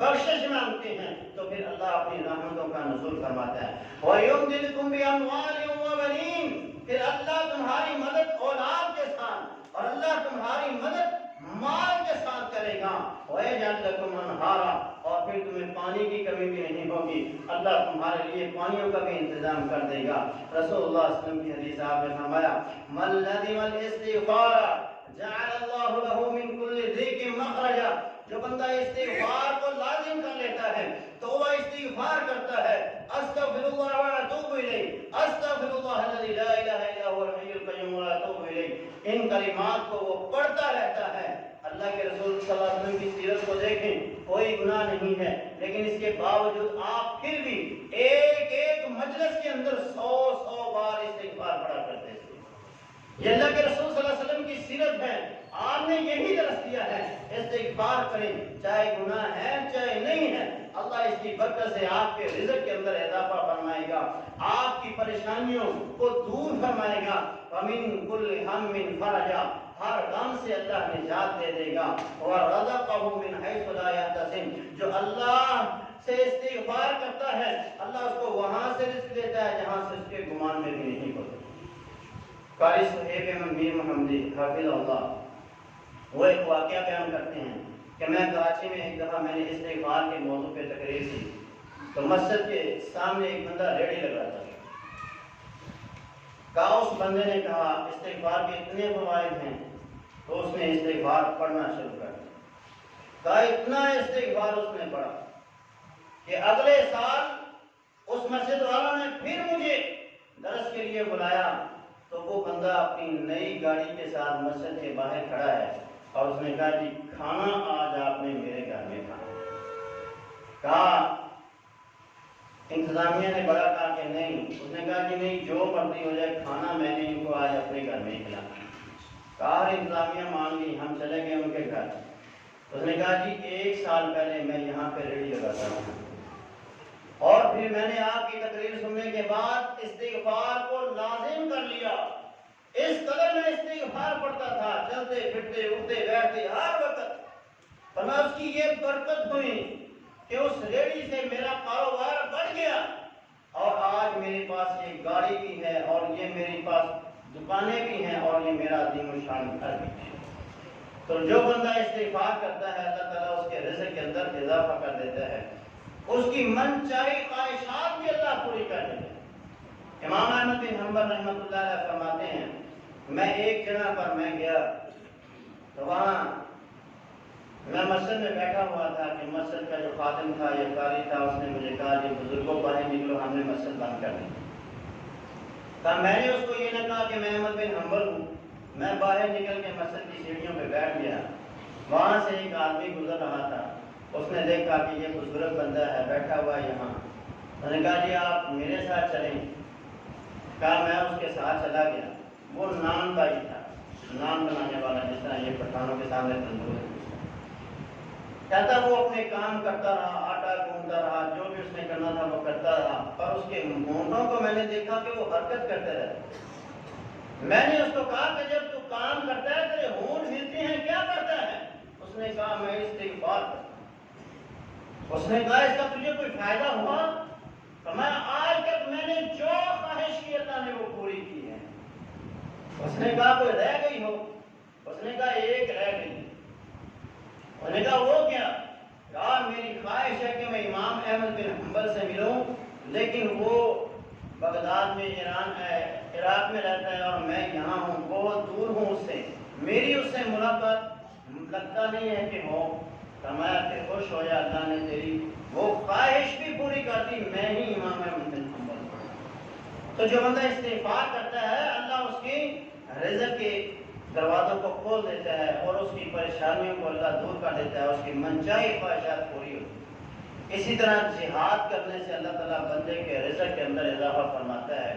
بخشش مانگتے ہیں، تو پھر اللہ اپنی رحمتوں کا نزول فرماتا ہے۔ وَيُمْدِدْكُمْ بِأَمْوَالٍ وَبَنِينَ، پھر اللہ تمہاری مدد اولاد کے ساتھ اور اللہ تمہاری مدد مال کے ساتھ کرے گا۔ وَيَجْعَلْ لَكُمْ أَنْهَارًا، اور پھر تمہیں پانی کی کمی بھی نہیں ہوگی، اللہ تمہارے لیے پانیوں کا بھی انتظام کر دے گا۔ رسول اللہ صلی اللہ علیہ وسلم کی حدیث آپ نے فرمایا مَن لَزِمَ الْإِسْتِغْفَارَ جَعَلَ اللَّهُ لَهُ مِنْ كُلِّ ضِيقٍ مَخْرَجًا، جو بندہ استغفار کو لازم کر لیتا ہے، توبہ استغفار کرتا ہے، استغفر اللہ واتوب الیہ، استغفر اللہ الذی لا الہ الا هو الحی القیوم واتوب الیہ، ان کلمات کو وہ پڑھتا رہتا ہے۔ اللہ کے رسول صلی اللہ علیہ وسلم کی سیرت کو دیکھیں، کوئی گناہ نہیں ہے، لیکن اس کے باوجود آپ پھر بھی ایک ایک مجلس کے اندر 100 بار استغفار پڑھا کرتے تھے۔ یہ اللہ کے رسول صلی اللہ علیہ وسلم کی سیرت ہے، آپ نے یہی درس دیا ہے، استغفار کریں، چاہے گناہ ہے چاہے نہیں ہے، اللہ اس کی برکت سے آپ کے رزق کے اندر اضافہ فرمائے گا، آپ کی پریشانیوں کو دور فرمائے گا۔ وَمِن كُلِّ هَمٍّ فَرَجًا، ہر غم سے اللہ نجات دے دے گا۔ وَرَزَقَهُ مِنْ حَيْثُ لَا يَحْتَسِبُ، جو اللہ سے استغفار کرتا ہے اللہ اس کو وہاں سے رزق دیتا ہے جہاں سے اس کے گمان میں بھی نہیں ہوتا۔ قاری صہیب میر محمدی حافظ اللہ وہ ایک واقعہ بیان کرتے ہیں کہ میں کراچی میں ایک دفعہ میں نے استغفار کے موضوع پہ تقریر کی، تو مسجد کے سامنے ایک بندہ ریڑھی لگا تھا، کہا اس بندے نے کہا استغفار کے اتنے فوائد ہیں، تو اس نے استغفار پڑھنا شروع کر دیا، کہا اتنا استغفار اس نے پڑھا کہ اگلے سال اس مسجد والوں نے پھر مجھے درس کے لیے بلایا، تو وہ بندہ اپنی نئی گاڑی کے ساتھ مسجد کے باہر کھڑا ہے اور اس نے کہا جی کھانا آج آپ نے میرے گھر میں کھانا، کہا انتظامیہ نے بڑا کہا کہ نہیں، اس نے کہا کہ نہیں جو مرضی ہو جائے کھانا میں نے ان کو آج اپنے گھر میں کھلانا، کہا انتظامیہ مان لی، ہم چلے گئے ان کے گھر، اس نے کہا جی 1 سال پہلے میں یہاں پہ ریڑھی لگاتا ہوں، اور پھر میں نے آپ کی تقریر سننے کے بعد استغفار کو لازم کر لیا، اس قدر میں استغفار پڑھتا تھا، چلتے پھرتے اٹھتے بیٹھتے ہر وقت، فرمایا اس کی یہ برکت ہوئی کہ اس ریڑھی سے میرا کاروبار بڑھ گیا، اور آج میرے پاس یہ گاڑی بھی ہے اور یہ میرے پاس دکانیں بھی ہیں اور یہ میرا عظیم الشان گھر بھی ہے۔ تو جو بندہ استغفار کرتا ہے اللہ تعالیٰ اس کے رزق کے اندر اضافہ کر دیتا ہے، اس کی من چاہی خواہشات بھی اللہ پوری کر دیتے ہیں۔ امام احمد بن حنبل رحمۃ اللہ علیہ فرماتے ہیں میں ایک جگہ پر میں گیا تو وہاں میں مسجد میں بیٹھا ہوا تھا کہ مسجد کا جو خادم تھا یا قاری تھا اس نے مجھے کہا کہ بزرگوں باہر نکلو ہم نے مسجد بند کر دی، تو میں نے اس کو یہ نہ کہا کہ میں احمد بن حنبل ہوں، میں باہر نکل کے مسجد کی سیڑھیوں پہ بیٹھ گیا، وہاں سے ایک آدمی گزر رہا تھا، اس نے دیکھا کہ یہ بزرگ بندہ ہے بیٹھا ہوا یہاں، میں نے کہا جی آپ میرے ساتھ چلیں، کہا میں اس کے ساتھ چلا گیا، وہ نان بھائی تھا، نان بنانے والا، جس طرح یہ پٹھانوں کے سامنے تندور ہے، کہتا وہ اپنے کام کرتا رہا، آٹا گوندتا رہا، جو بھی اس نے کرنا تھا وہ کرتا رہا، پر اس کے ہونٹوں کو میں نے دیکھا کہ وہ حرکت کرتے رہتے۔ میں نے اس کو کہا کہ جب تو کام کرتا ہے تیرے ہونٹ ہلتے ہیں کیا کرتا ہے؟ اس نے کہا میں استغفار کرتا ہوں۔ اس نے کہا اس کا تجھے کوئی فائدہ ہوا؟ تو میں آج تک میں نے جو خواہش کی اللہ نے وہ پوری کی ہے۔ اس نے کہا کوئی رہ گئی ہو؟ اس نے کہا ایک انہوں نے کہا وہ کیا؟ کہا میری خواہش ہے کہ میں امام احمد بن حنبل سے ملوں، لیکن وہ بغداد میں عراق میں رہتا ہے اور میں یہاں ہوں، بہت دور ہوں اس سے، میری اس سے ملاقات لگتا نہیں ہے کہ ہو۔ فرمایا کہ خوش ہو جا، اللہ نے تیری وہ خواہش بھی پوری کر دی، میں ہی امام احمد بن حنبل ہوں۔ تو جو بندہ استغفار کرتا ہے اللہ اس کی رزق کے دروازوں کو کھول دیتا ہے اور اس کی پریشانیوں کو اللہ دور کر دیتا ہے، اس کی منچائی خواہشات پوری ہوتی ہے۔ اسی طرح جہاد کرنے سے اللہ تعالیٰ بندے کے رزق کے اندر اضافہ فرماتا ہے۔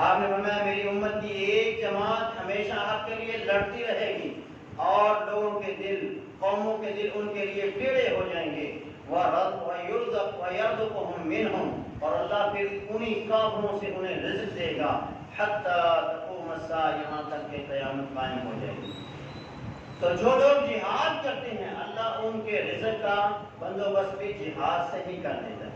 آپ نے فرمایا میری امت کی ایک جماعت ہمیشہ آپ کے لیے لڑتی رہے گی اور لوگوں کے دل، قوموں کے دل ان کے لیے ٹیڑھے ہو جائیں گے، وَيَرْزُقُهُم مِّنْهُم، اور اللہ پھر انہی کافروں سے انہیں رزق دے گا، حَتَّى تَقُومَ السَّاعَةُ، یہاں تک کہ قیامت قائم ہو جائے گی۔ تو جو لوگ جہاد کرتے ہیں اللہ ان کے رزق کا بندوبست بھی جہاد سے ہی کر دیتا ہے۔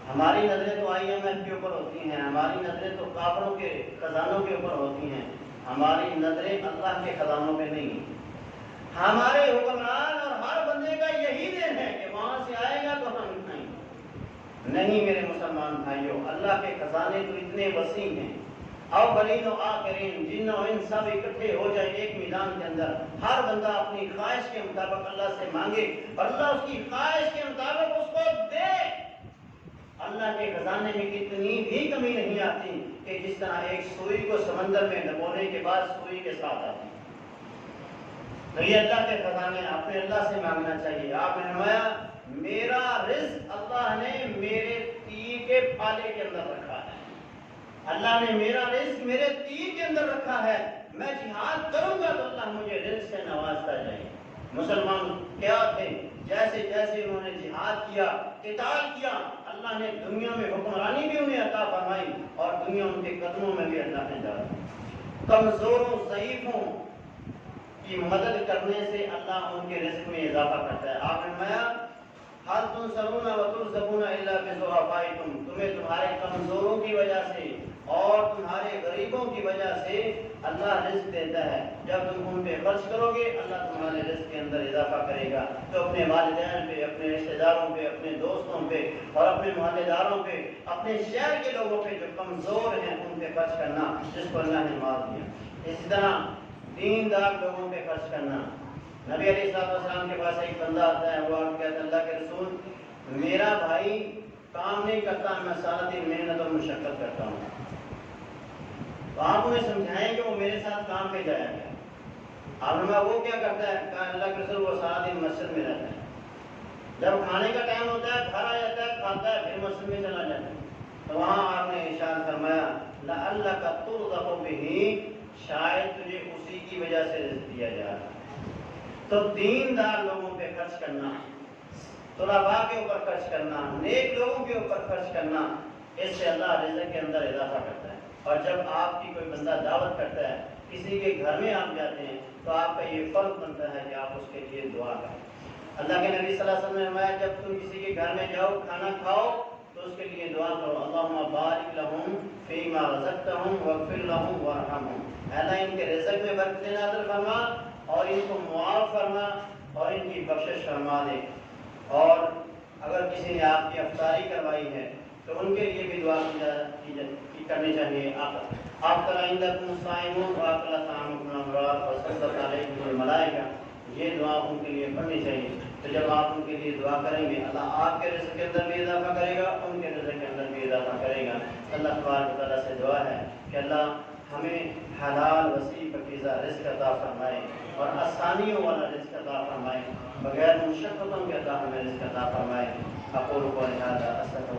ہماری نظریں تو IMF کے اوپر ہوتی ہیں، ہماری نظریں تو کافروں کے خزانوں کے اوپر ہوتی ہیں، ہماری نظریں اللہ کے خزانوں پہ نہیں ہیں۔ ہمارے حکمران اور ہر بندے کا یہی دین ہے کہ وہاں سے آئے گا تو ہم کھائیں گے۔ نہیں میرے مسلمان بھائیوں، اللہ کے خزانے تو اتنے وسیع ہیں، اولین و آخرین، جن و انس سب اکٹھے ہو جائیں ایک میدان کے اندر، ہر بندہ اپنی خواہش کے مطابق اللہ سے مانگے اور اللہ اس کی خواہش کے مطابق اس کو دے۔ اللہ کے خزانے میں کتنی بھی کمی نہیں آتی کہ جس طرح ایک سوئی کو سمندر میں ڈبونے کے بعد سوئی کے ساتھ آتی۔ تو یہ اللہ کے خزانے اپنے اللہ سے مانگنا چاہیے۔ آپ نے فرمایا میرا رزق اللہ نے میرے تیر کے پھالے کے اندر رکھا ہے، اللہ نے میرا رزق میرے تیر کے اندر رکھا ہے، میں جہاد کروں گا تو اللہ مجھے رزق سے نوازتا جائے۔ مسلمان کیا تھے، جیسے جیسے انہوں نے جہاد کیا، قتال کیا، اللہ نے دنیا میں حکمرانی بھی انہیں عطا فرمائی اور دنیا ان کے قدموں میں بھی اللہ نے ڈالی۔ کمزوروں ضعیفوں کی مدد کرنے سے اللہ ان کے رزق میں اضافہ کرتا ہے۔ آپ نے فرمایا حل تنصرون وترزقون الا بضعفائکم، تمہیں تمہارے کمزوروں کی وجہ سے اور تمہارے غریبوں کی وجہ سے اللہ رزق دیتا ہے۔ جب تم ان پہ خرچ کرو گے اللہ تمہارے رزق کے اندر اضافہ کرے گا۔ تو اپنے والدین پہ، اپنے رشتہ داروں پہ، اپنے دوستوں پہ اور اپنے محلے داروں پہ، اپنے شہر کے لوگوں پہ جو کمزور ہیں ان پہ خرچ کرنا، جس کو اللہ نے مال دیا۔ اسی طرح دیندار لوگوں پہ خرچ کرنا۔ نبی علیہ السلام کے پاس ایک بندہ آتا ہے، وہ آپ کہتے ہیں اللہ کے رسول میرا بھائی کام نہیں کرتا، میں سارا دن محنت اور مشقت کرتا ہوں، تو آپ انہیں سمجھائیں کہ وہ میرے ساتھ کام پہ جایا گیا۔ آپ نے وہ کیا کرتا ہے؟ کہا اللہ کے رسول وہ سارا دن مسجد میں رہتا ہے، جب کھانے کا ٹائم ہوتا ہے گھر آ جاتا ہے، کھاتا ہے، پھر مسجد میں چلا جاتا ہے۔ تو وہاں آپ نے ارشاد فرمایا لعلک ترزق بہ، شاید تجھے اسی کی وجہ سے رزق دیا جا رہا ہے۔ تو دیندار لوگوں پہ خرچ کرنا، طلباء کے اوپر خرچ کرنا، نیک لوگوں کے اوپر خرچ کرنا، اس سے اللہ رزق کے اندر اضافہ کرتا ہے۔ اور جب آپ کی کوئی بندہ دعوت کرتا ہے، کسی کے گھر میں آپ جاتے ہیں، تو آپ کا یہ فرض بنتا ہے کہ آپ اس کے لیے دعا کریں۔ اللہ کے نبی صلی اللہ علیہ وسلم نے فرمایا جب تم کسی کے گھر میں جاؤ کھانا کھاؤ تو اس کے لیے دعا کرو اللہم بارک لہم فیما رزقتہم واغفر لہم وارحمہم، اللہ ان کے رزق میں برکت نازل فرما اور ان کو معاف فرما اور ان کی بخشش فرما دے۔ اور اگر کسی نے آپ کی افطاری کروائی ہے تو ان کے لیے بھی دعا کرنی چاہیے۔ آپ عندکم الصائمون وآکل طعامکم الابرار وصلت علیکم الملائکہ، یہ دعا ان کے لیے پڑھنی چاہیے۔ تو جب آپ ان کے لیے دعا کریں گے اللہ آپ کے رزق کے اندر بھی اضافہ کرے گا، ان کے رزق کے اندر بھی اضافہ کرے گا۔ اللہ تبارک و تعالیٰ سے دعا ہے کہ اللہ ہمیں حلال وسیع پاکیزہ رزق عطا فرمائے اور آسانیوں والا رزق عطا فرمائے، بغیر مشقتوں کے اللہ ہمیں رزق عطا فرمائے۔ اقول قولی ھذا استغفر